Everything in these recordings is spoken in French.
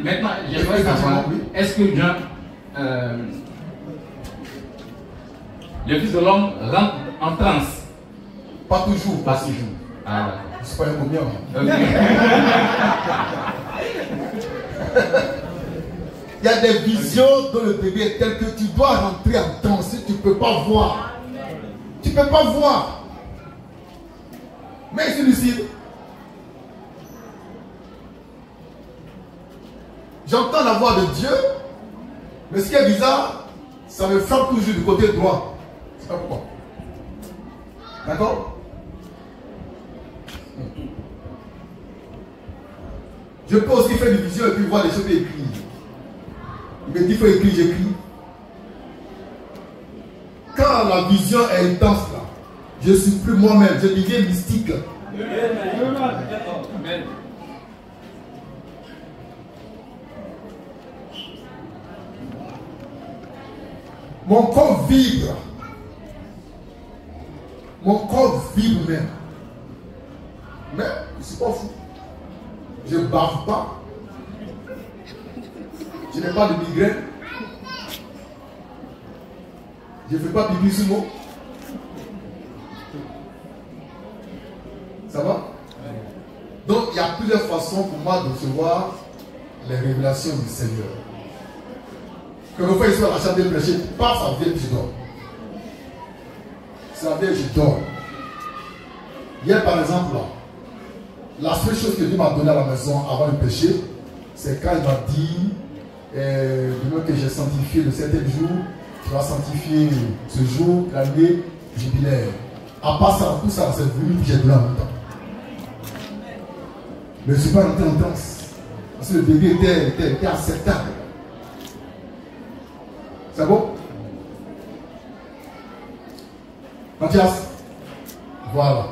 Maintenant, j'aimerais savoir, est-ce que Jean, le Fils de l'homme rentre en transe? Pas toujours. Pas toujours. Ah, d'accord. C'est pas un combien. Il y a des visions dont le bébé est tel que tu dois rentrer en transe. Si tu ne peux pas voir. Tu ne peux pas voir. Mais c'est lucide. J'entends la voix de Dieu. Mais ce qui est bizarre, ça me frappe toujours du côté droit. Je ne sais pas pourquoi. D'accord? Je peux aussi faire des visions et puis voir des choses écrites. Il me dit qu'il faut écrire, j'écris. Quand la vision est intense là, je ne suis plus moi-même, je deviens mystique. Amen. Mon corps vibre. Mon corps vibre même. Mais je ne suis pas fou. Je ne bave pas. Je n'ai pas de migraine. Je ne fais pas pipi sous mot. Ça va? Donc il y a plusieurs façons pour moi de recevoir les révélations du Seigneur. Quand on fait ici à la chambre de prêcher, pas ça vient, je dors. Ça vient, je dors. Hier par exemple, là, la seule chose que Dieu m'a donnée à la maison avant le péché, c'est quand il m'a dit que j'ai sanctifié le 7e jour, tu vas sanctifier ce jour, l'année jubilaire. À part ça, tout ça, c'est venu, puis j'ai donné en même temps. Mais je ne suis pas rentré en transe. Parce que le bébé était acceptable. C'est bon? Mathias? Voilà.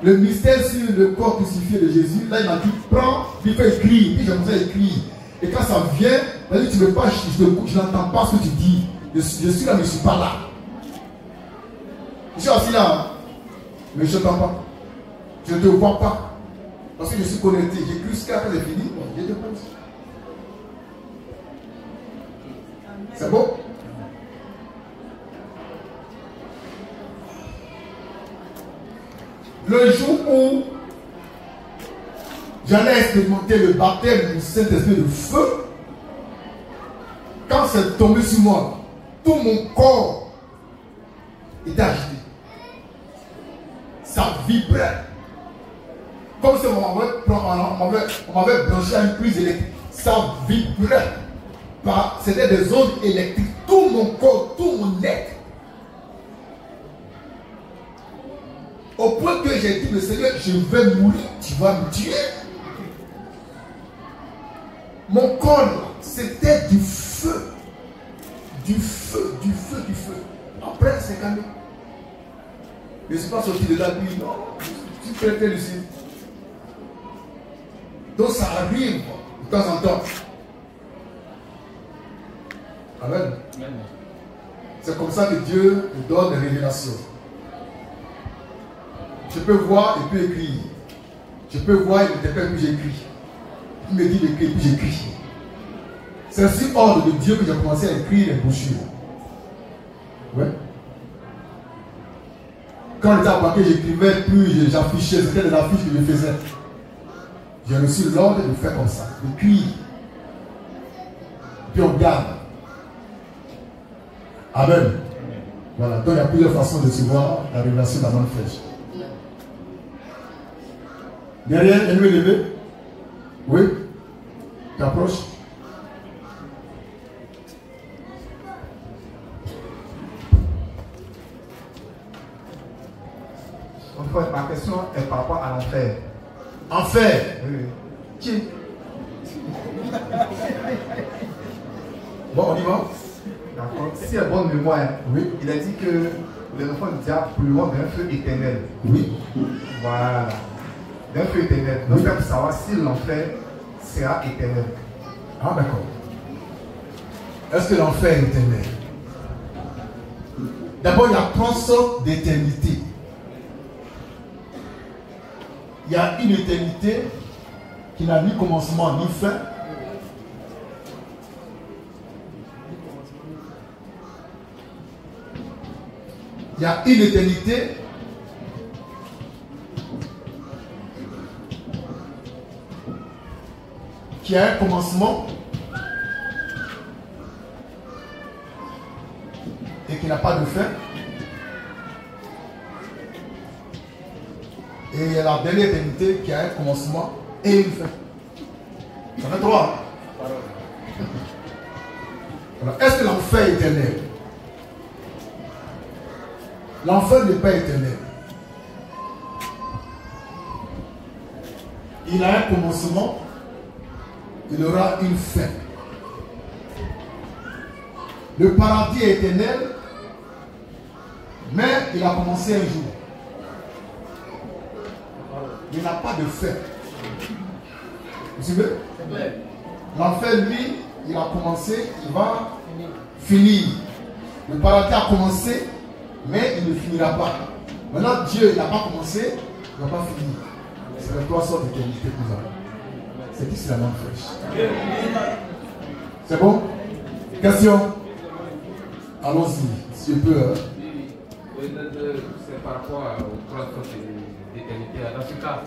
Le mystère sur le corps crucifié de Jésus, là il m'a dit, prends, puis fais écrire, puis je me fais écrire. Et quand ça vient, tu ne veux pas, je n'entends pas ce que tu dis. Je suis là, mais je ne suis pas là. Je suis assis là, hein, mais je ne t'entends pas. Je ne te vois pas. Parce que je suis connecté. J'écris jusqu'à quand c'est fini, bon, je te pose. C'est bon? Le jour où j'allais expérimenter le baptême du Saint-Esprit de feu, quand c'est tombé sur moi, tout mon corps était agité. Ça vibrait. Comme si on m'avait branché à une prise électrique. Ça vibrait. C'était des ondes électriques. Tout mon corps, tout mon être. Au point que j'ai dit, le Seigneur, je vais mourir, tu vas me tuer. Mon corps, c'était du feu. Du feu, du feu, du feu. Après, c'est calmé. Je ne suis pas sorti de la nuit, non. Je suis très lucide. Donc ça arrive de temps en temps. Amen. C'est comme ça que Dieu nous donne des révélations. Je peux voir et puis écrire. Je peux voir et m'interpelle puis j'écris. Il me dit d'écrire puis j'écris. C'est sur ordre de Dieu que j'ai commencé à écrire les brochures. Ouais. Quand on était à Paquet, j'écrivais puis j'affichais. C'était des affiches que je faisais. J'ai reçu l'ordre de faire comme ça, d'écrire. Puis on garde. Amen. Voilà. Donc il y a plusieurs façons de recevoir la révélation de la main fraîche. Derrière, elle est levée. Oui. Tu approches. En fait, ma question est par rapport à l'enfer. Enfer. Oui. Qui? Bon, on y va. D'accord. Si elle a bonne mémoire, oui. Il a dit que les enfants du diable brûleront d'un feu éternel. Oui. Voilà. D'un feu éternel. Donc, il faut savoir si l'enfer sera éternel. Ah, d'accord. Est-ce que l'enfer est éternel? D'abord, il y a 3 sortes d'éternité. Il y a une éternité qui n'a ni commencement ni fin, il y a une éternité qui a un commencement et qui n'a pas de fin. Et il y a la dernière éternité qui a un commencement et une fin. Ça fait trois. Est-ce que l'enfer est éternel? L'enfer n'est pas éternel. Il a un commencement, il aura une fin. Le paradis est éternel, mais il a commencé un jour. Il n'a pas de fin. Vous suivez? L'enfer, lui, il a commencé, il va finir. Le paradis a commencé, mais il ne finira pas. Maintenant, Dieu, il n'a pas commencé, il ne va pas finir. C'est les trois sortes d'éternité que nous avons. C'est qui, c'est la même fraîche. C'est bon? Question? Allons-y, si je peux. C'est par rapport aux trois sortes d'éternité. Dans ce cas,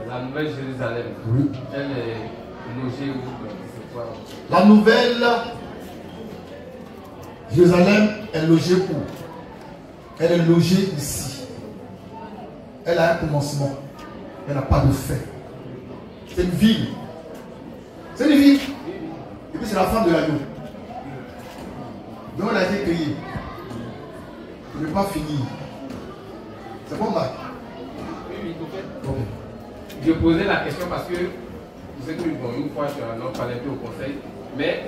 la Nouvelle Jérusalem, Oui. elle est logée où? C'est quoi? La Nouvelle Jérusalem est logée où? Elle est logée ici. Elle a un commencement. Elle n'a pas de fin. C'est une ville. C'est une ville. Et puis c'est la femme de l'agneau. Donc elle a été créée. Il ne peut pas finir. C'est bon, Marc? Oui, Ok. je posais la question parce que vous savez que bon, une fois tu as un homme parlé au conseil, mais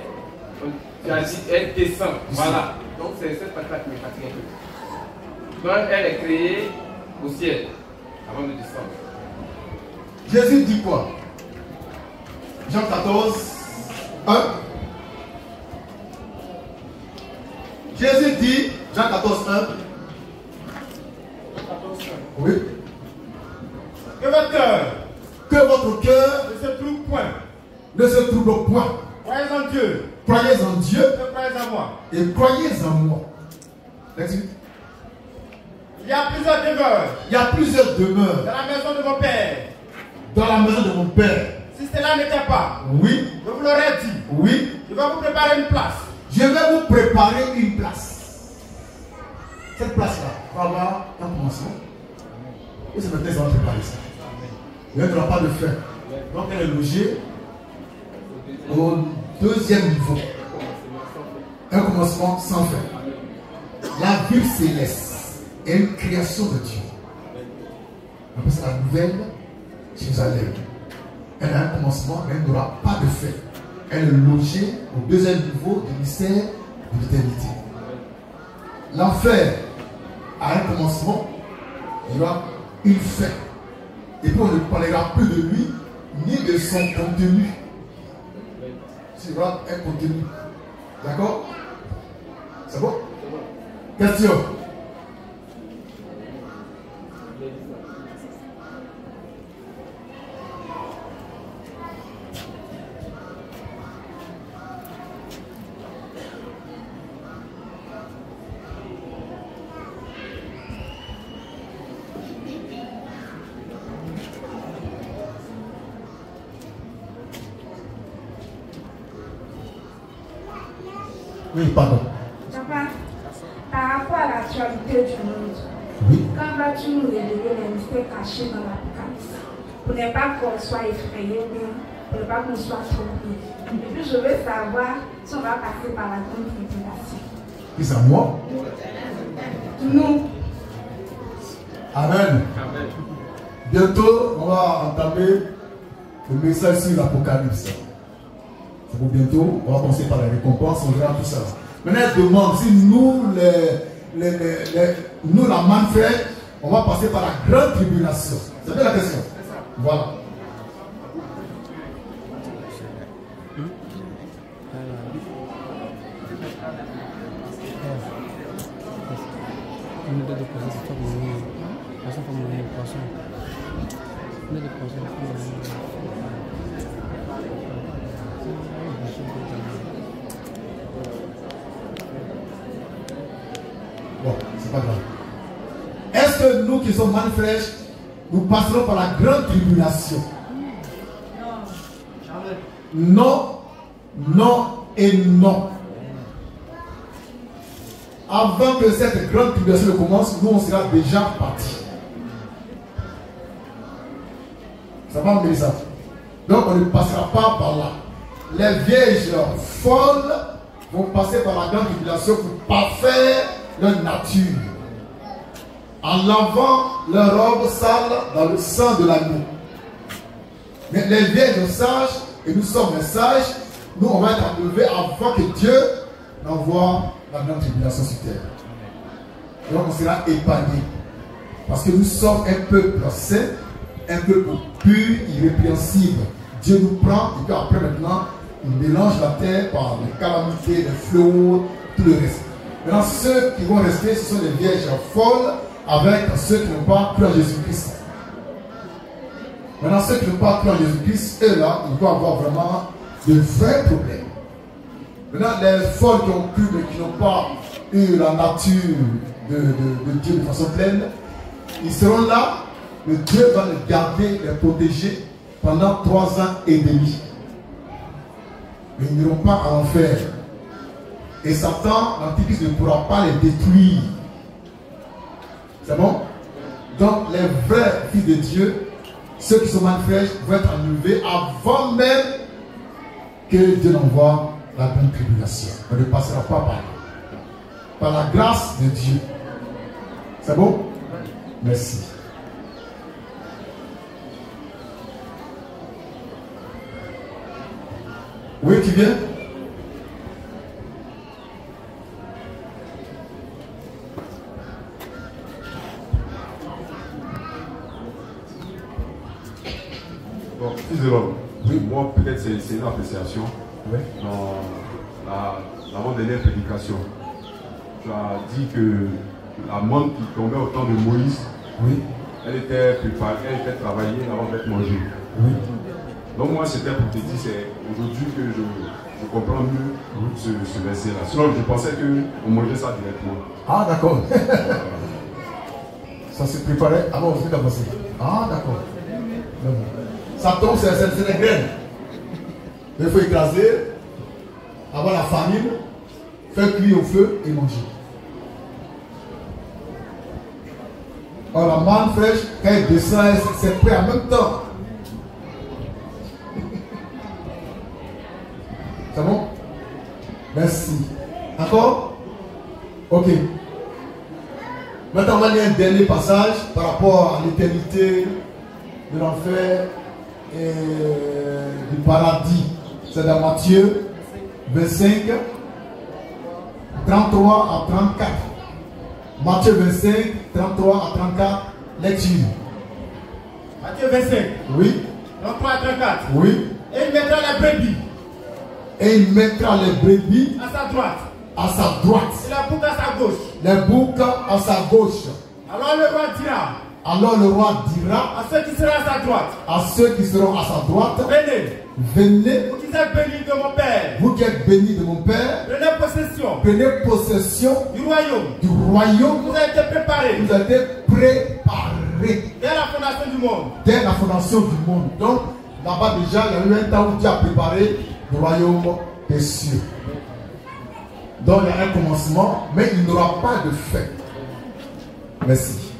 tu as dit elle descend. Voilà. Donc c'est cette partie-là qui me fatigue un peu. Donc elle est créée au ciel avant de descendre. Jésus dit quoi? Jean 14, 1. Jésus dit, Jean 14, 1. Oui. Que votre cœur Ne se trouble point. ne se trouble point. Croyez en Dieu. Croyez en Dieu Et croyez en moi. et croyez en moi. Explique. Il y a plusieurs demeures Il y a plusieurs demeures dans la maison de mon Père. dans la maison de mon Père. Si cela n'était pas, Oui, je vous l'aurais dit. oui. Je vais vous préparer une place. Je vais vous préparer une place. Cette place-là va avoir un commencement. Et c'est maintenant que ça va préparer ça. Il n'y aura pas de fin. Donc elle est logée au deuxième niveau. Un commencement sans fin. La ville céleste est une création de Dieu. On appelle ça la nouvelle Jérusalem. Elle a un commencement, mais elle n'aura pas de fin. Elle est logée au deuxième niveau du mystère de l'éternité. L'enfer a un commencement, il y aura une fin. Et puis on ne parlera plus de lui, ni de son contenu. Il y aura un contenu. D'accord? C'est bon? Question? Oui, pardon. Papa, par rapport à l'actualité du monde, Oui. quand vas-tu nous révéler les mystères cachés dans l'Apocalypse pour ne pas qu'on soit effrayé, pour ne pas qu'on soit trompé. Et puis je veux savoir si on va passer par la grande tribulation. Qui c'est à moi? Nous, Amen. Bientôt, on va entamer le message sur l'Apocalypse. C'est pour bientôt, on va penser par la récompense, on verra tout ça. Maintenant, elle demande si nous, nous la manne fait, on va passer par la grande tribulation. C'est bien la question. Voilà. Bon, c'est pas grave. Est-ce que nous qui sommes man fraîches, nous passerons par la grande tribulation? Non, non et non. Avant que cette grande tribulation commence, nous on sera déjà partis. Ça va, Mélissa? Donc on ne passera pas par là. Les vierges folles vont passer par la grande tribulation pour parfaire leur nature, en lavant leur robe sale dans le sang de l'agneau. Mais les vierges sages, et nous sommes les sages, nous on va être enlevés avant que Dieu n'envoie la grande tribulation sur terre. Donc on sera épargné. Parce que nous sommes un peuple saint, un peuple pur, irrépréhensible. Dieu nous prend et puis après maintenant, il mélange la terre par les calamités, les fléaux, tout le reste. Maintenant, ceux qui vont rester, ce sont les vierges folles avec ceux qui n'ont pas cru en Jésus-Christ. Maintenant, ceux qui n'ont pas cru en Jésus-Christ, eux là, ils vont avoir vraiment de vrais problèmes. Maintenant, les folles qui ont cru mais qui n'ont pas eu la nature de Dieu de façon pleine, ils seront là, mais Dieu va les garder, les protéger pendant 3 ans et demi. Mais ils n'iront pas à l'enfer. Et Satan, l'Antichrist, ne pourra pas les détruire. C'est bon? Donc, les vrais fils de Dieu, ceux qui sont mal fraîches, vont être enlevés avant même que Dieu n'envoie la grande tribulation. On ne passera pas par là. Par la grâce de Dieu. C'est bon? Merci. Oui, tu viens? Bon, fils de l'homme, oui. Moi peut-être c'est une appréciation. Oui. Dans l'avant-dernière prédication, tu as dit que la manne qui tombait au temps de Moïse, oui. Elle était préparée, elle était travaillée avant d'être mangée. Oui. Donc moi c'était pour te dire, c'est aujourd'hui que je comprends mieux ce verset-là. Sinon je pensais qu'on mangeait ça directement. Ah d'accord. Ça se préparait avant aussi d'avancer. Ah d'accord. Ça tombe, c'est des graines. Il faut écraser, avoir la farine, faire cuire au feu et manger. Alors la manne fraîche, quand elle descend, c'est prêt en même temps. C'est bon? Merci. Encore? Ok. Maintenant, on va lire un dernier passage par rapport à l'éternité de l'enfer et du paradis. C'est dans Matthieu 25, 33 à 34. Matthieu 25, 33 à 34, lecture. Matthieu 25. Oui. 33 à 34. Oui. Et il mettra les brebis. Et il mettra les brebis à sa droite. À sa droite. Et la boucle à sa gauche. Les boucs à sa gauche. Alors le roi dira. Alors le roi dira à ceux qui seront à sa droite. À ceux qui seront à sa droite. Venez. Venez. Vous qui êtes bénis de mon Père. Vous qui êtes bénis de mon Père. Prenez possession. Prenez possession. Du royaume. Du royaume. Vous avez été préparés. Vous avez été préparés. Dès la fondation du monde. Dès la fondation du monde. Donc là-bas déjà il y a eu un temps où Dieu a préparé le royaume des cieux. Donc il y a un commencement, mais il n'y aura pas de fin. Merci.